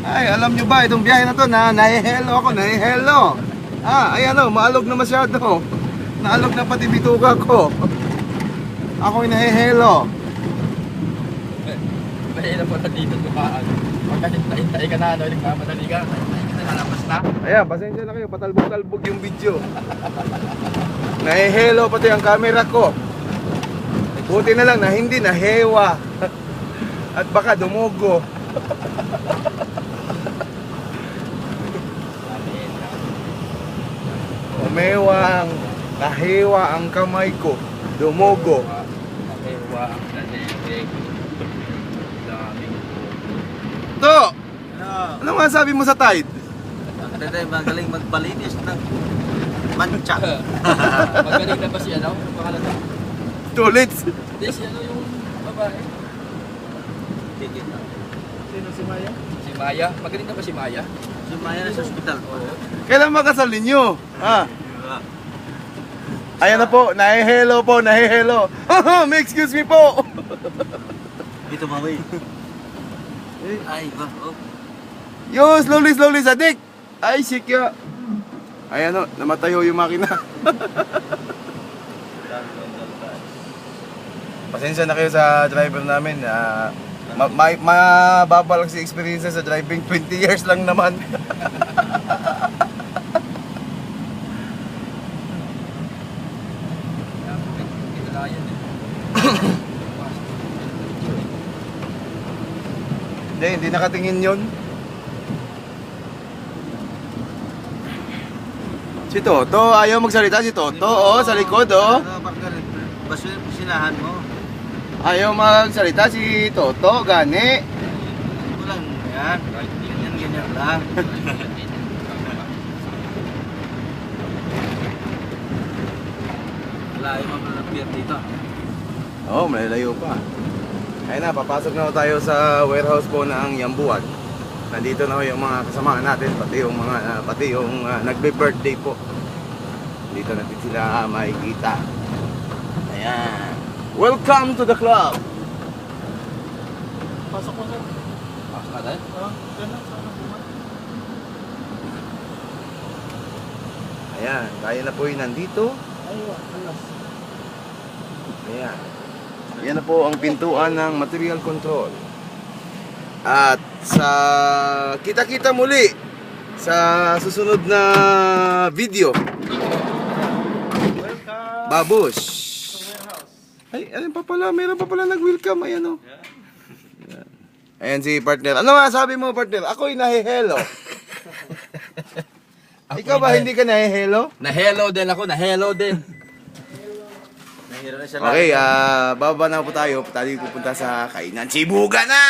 Ay, alam nyo ba, itong biyahe na to, nahihelo ako, nahihelo. Ayan o, maalog na masyado. Naalog na pati bituka ko. Ako'y nahihelo. Mahirap po na dito tumaan. Pagkahintay ka na, nagmamadali ka, nalabas na. Ayan, pasensya na kayo, patalbog-talbog yung video. Nahihelo pati ang camera ko. Buti na lang na hindi nahewa. At baka dumugo. Umewang, nahewa ang kamay ko. Dumugo. Nahewa ang nahewa. To! Ano nga sabi mo sa Tide? Magaling magpalinis ng mancha. Magaling na ba si ano? Pangalan na? Tulits! Hindi, si ano yung babae? Sino si Maya? Si Maya? Magaling na ba si Maya? Si Maya na sa ospital. Kailan makasal ninyo? Ayan na po, nahihelo po, nahihelo. May excuse me po! Dito maway. Ay ba? Oh. Yo, slowly, slowly, sadik! Ay, sikya! Ayan o, namatayo yung makina. Pasensya na kayo sa driver namin. Mababa lang si experience sa driving. 20 years lang naman. Hindi nakatingin yun. Si Toto, ayaw magsalita si Toto, sa likod, Basinahan mo. Ayaw magsalita si Toto, gani. Ito lang yan. Ganyan lang. Layo mo na ng pier dito. Oo, malalayo pa. Ayun na, papasok na tayo sa warehouse po ng Yambuan. Nandito na yung mga kasama natin, pati yung nagbe-birthday po. Dito natin sila makikita. Ayan. Welcome to the club! Pasok mo sir. Pasok ka dahil? Ayan, tayo na po yung nandito. Ayan. Yan na po ang pintuan ng material control. At sa kita-kita muli sa susunod na video. Babush. Ay, ayun pa pala, meron pa pala nag-welcome. Ayan o. Ayan si partner. Ano nga sabi mo, partner? Ako'y nahihelo. Ikaw ba hindi ka nahihelo? Na-hello din ako, na-hello din. Nahira na siya. Okay, bababa na po tayo. Tayo pupunta sa kainan. Sibuga na!